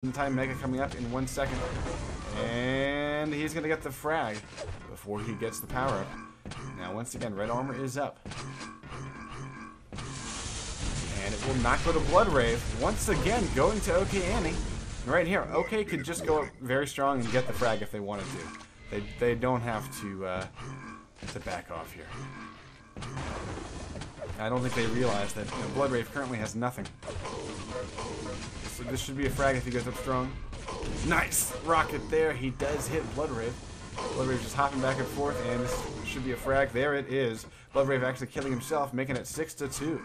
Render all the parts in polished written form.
In time, Mega coming up in 1 second. And he's going to get the frag before he gets the power up. Now, once again, red armor is up. And it will not go to Blood Rave. Once again, going to OK Annie. Right here, OK could just go up very strong and get the frag if they wanted to. They don't have to back off here. I don't think they realize that Blood Rave currently has nothing. So this should be a frag if he goes up strong. Nice! Rocket there. He does hit Blood Rave. Blood Rave just hopping back and forth, and this should be a frag. There it is. Blood Rave actually killing himself, making it 6-2.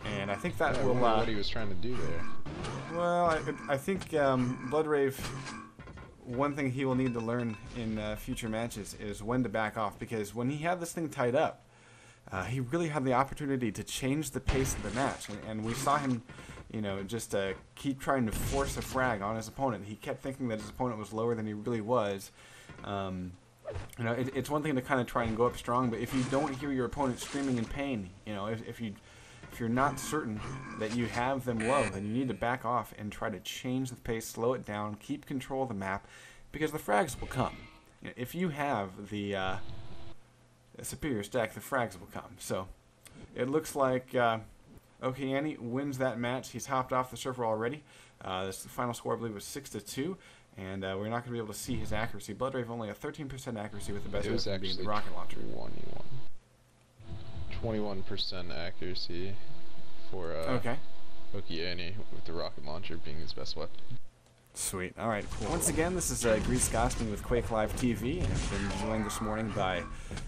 And I think that will... what he was trying to do there. Well, I think Blood Rave... One thing he will need to learn in future matches is when to back off, because when he had this thing tied up, he really had the opportunity to change the pace of the match, and we saw him, just keep trying to force a frag on his opponent. He kept thinking that his opponent was lower than he really was. It's one thing to kind of try and go up strong, but if you don't hear your opponent screaming in pain, if you're not certain that you have them low, then you need to back off and try to change the pace, slow it down, keep control of the map, because the frags will come. If you have the superior stack, the frags will come. So it looks like OK Annie wins that match. He's hopped off the server already. The final score, I believe, was 6-2, and we're not going to be able to see his accuracy. Blood Rave only a 13% accuracy with the best weapon being the rocket launcher. 21% accuracy for OK Annie, with the rocket launcher being his best weapon. Sweet. All right, cool. Once again, this is Grease Gosling with Quake Live TV, and I've been joined this morning by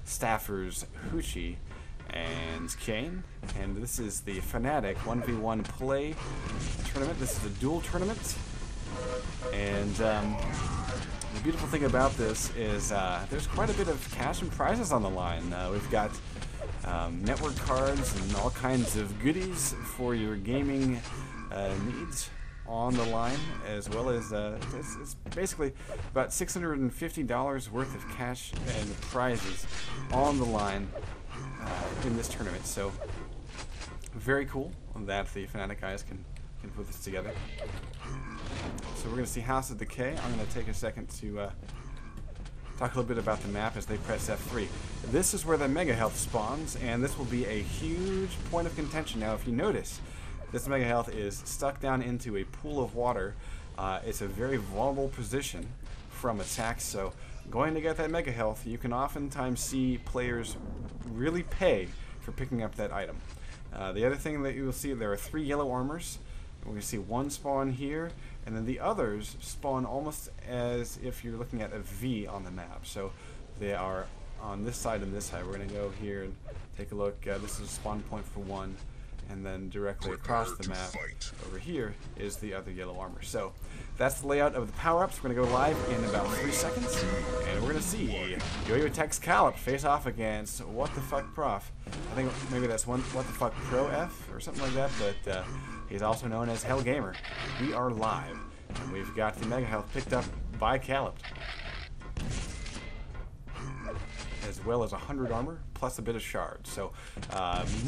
staffers Hoochie and Kane, and this is the Fnatic 1v1 play tournament. This is a dual tournament, and the beautiful thing about this is there's quite a bit of cash and prizes on the line. We've got network cards and all kinds of goodies for your gaming needs on the line, as well as it's basically about $650 worth of cash and prizes on the line in this tournament. So very cool that the Fnatic guys can put this together. So we're going to see House of Decay. I'm going to take a second to talk a little bit about the map as they press F3. This is where the Mega Health spawns, and this will be a huge point of contention. Now, if you notice, this Mega Health is stuck down into a pool of water. It's a very vulnerable position from attacks, so going to get that Mega Health, you can oftentimes see players really pay for picking up that item. The other thing that you will see, there are 3 yellow armors. We're going to see one spawn here, and then the others spawn almost as if you're looking at a V on the map. So they are on this side and this side. We're going to go here and take a look. This is a spawn point for one, and then directly across the map over here is the other yellow armor. So that's the layout of the power-ups. We're going to go live in about 3 seconds, and we're going to see Yo-Yo Tech's Calip face off against What the Fuck Prof. I think maybe that's What the Fuck Pro F or something like that, but he's also known as Hell Gamer. We are live, and we've got the Mega Health picked up by Calip, as well as 100 armor plus a bit of shards. So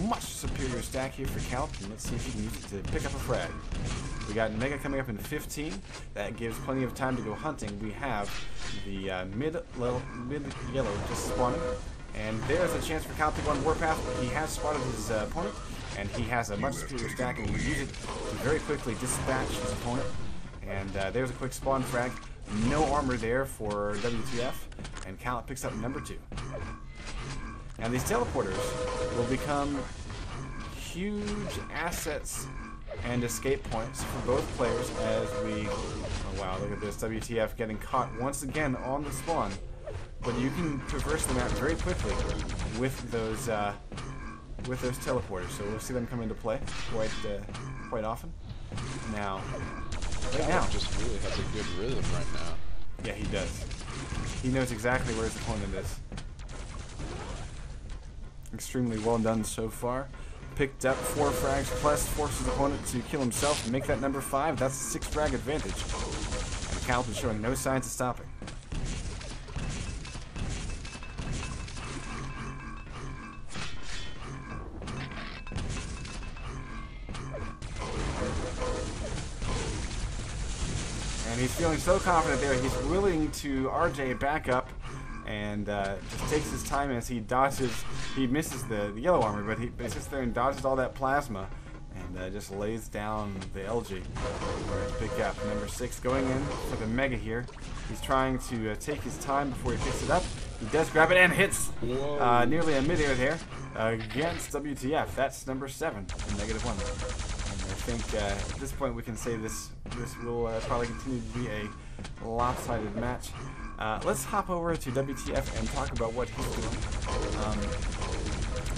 much superior stack here for Calip, and let's see if he can use it to pick up a frag. We got Mega coming up in 15. That gives plenty of time to go hunting. We have the mid-yellow just spawning, and there's a chance for Calip to go on Warpath. He has spotted his opponent, and he has a much superior stack, and we use it to very quickly dispatch his opponent. And there's a quick spawn frag. No armor there for WTF, and Calip picks up number 2. And these teleporters will become huge assets and escape points for both players as we... Oh wow, look at this. WTF getting caught once again on the spawn. But you can traverse the map very quickly with those teleporters. So we'll see them come into play quite often. Now, right now, just really has a good rhythm right now. Yeah, he does. He knows exactly where his opponent is. Extremely well done so far. Picked up 4 frags plus forces his opponent to kill himself and make that number 5. That's a 6 frag advantage. And Calip is showing no signs of stopping. And he's feeling so confident there, he's willing to RJ back up and just takes his time as he dodges. He misses the yellow armor, but he sits there and dodges all that plasma and just lays down the LG. Pick up number 6 going in for the Mega here. He's trying to take his time before he picks it up. He does grab it and hits nearly a mid-air there against WTF. That's number 7 in -1. And I think at this point we can say this will probably continue to be a lopsided match. Let's hop over to WTF and talk about what he's doing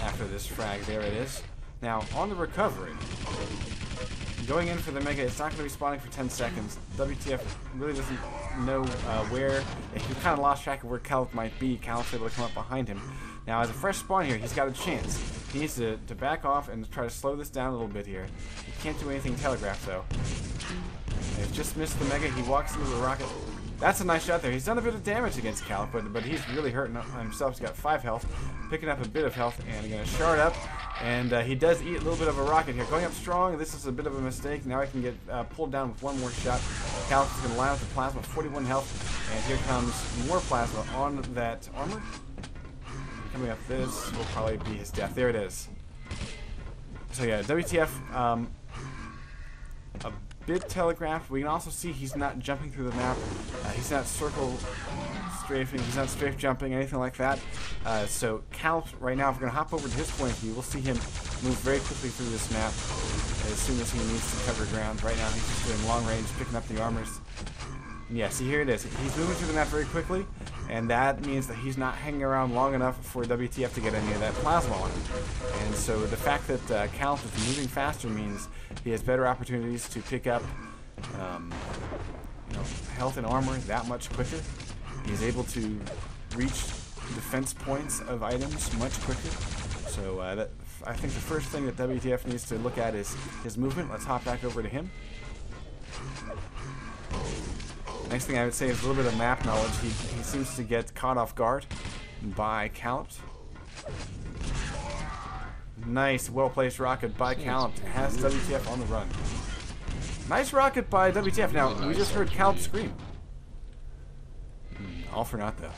after this frag. There it is. Now, on the recovery, going in for the Mega, it's not going to be spawning for 10 seconds. WTF really doesn't know where. He kind of lost track of where Calip might be. Calip's able to come up behind him. Now, as a fresh spawn here, he's got a chance. He needs to back off and try to slow this down a little bit here. He can't do anything telegraphed, though. He's just missed the Mega. He walks into the rocket. That's a nice shot there. He's done a bit of damage against Calip, but he's really hurting himself. He's got 5 health, picking up a bit of health, and going to shard up. And he does eat a little bit of a rocket here. Going up strong, this is a bit of a mistake. Now he can get pulled down with one more shot. Calip is going to line up the plasma, 41 health. And here comes more plasma on that armor. Coming up, this will probably be his death. There it is. So yeah, WTF, a bit telegraphed. We can also see he's not jumping through the map. He's not circle strafing. He's not strafe jumping, anything like that. So Calip, right now, if we're going to hop over to his point of view, we'll see him move very quickly through this map as soon as he needs to cover ground. Right now, he's just doing long range, picking up the armors. And yeah, see, here it is. He's moving through the map very quickly, and that means that he's not hanging around long enough for WTF to get any of that plasma on him. And so the fact that Calip is moving faster means he has better opportunities to pick up health and armor that much quicker. He's able to reach defense points of items much quicker. So I think the first thing that WTF needs to look at is his movement. Let's hop back over to him. Next thing I would say is a little bit of map knowledge. He seems to get caught off guard by Calip. Nice, well-placed rocket by Calip. Has WTF on the run. Nice rocket by WTF. Now, we just heard Calip scream. All for naught, though.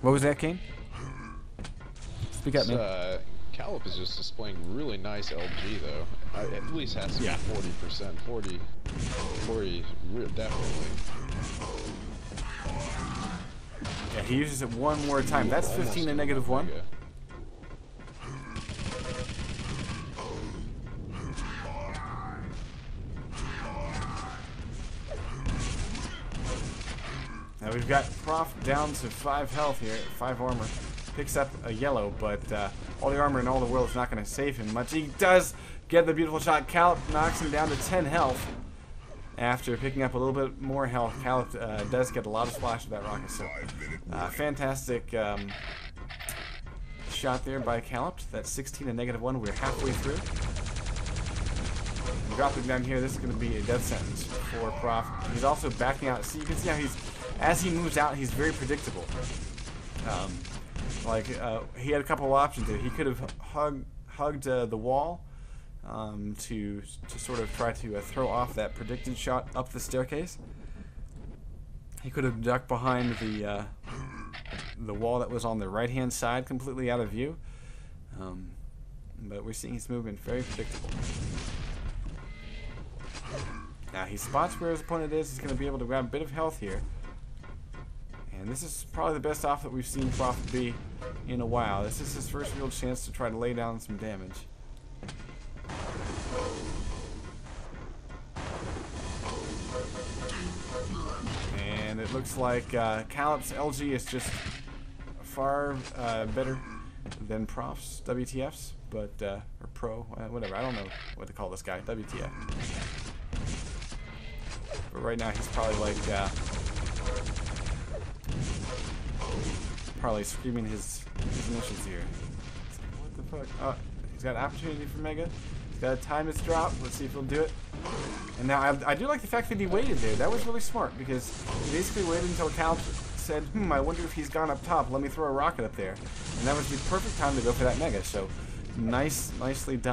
What was that, Kane? Speak up, man. Calip is just displaying really nice LG, though. At least has to be 40%. 40, definitely. Yeah, he uses it one more time. That's 15 to -1. Now we've got Prof down to 5 health here, 5 armor. Picks up a yellow, but all the armor in all the world is not going to save him much. He does get the beautiful shot. Calip knocks him down to 10 health after picking up a little bit more health. Calip does get a lot of splash with that rocket, so fantastic shot there by Calip. That's 16 to -1. We're halfway through. Dropping down here, this is going to be a death sentence for Prof. He's also backing out. See, you can see how as he moves out, he's very predictable. He had a couple of options there. He could have hugged the wall to sort of try to throw off that predicted shot up the staircase. He could have ducked behind the wall that was on the right-hand side, completely out of view. But we're seeing his movement very predictable. Now he spots where his opponent is. He's going to be able to grab a bit of health here. And this is probably the best off that we've seen Prof be in a while. This is his first real chance to try to lay down some damage. And it looks like Calip's LG is just far better than Prof's, WTF's, but, or Pro, whatever. I don't know what to call this guy, WTF. But right now he's probably like, probably screaming his initials here. What the fuck? Oh, he's got an opportunity for Mega. He's got to time his drop. Let's see if he'll do it. And now I do like the fact that he waited there. That was really smart because he basically waited until Calip said, I wonder if he's gone up top. Let me throw a rocket up there. And that was the perfect time to go for that Mega. So nicely done.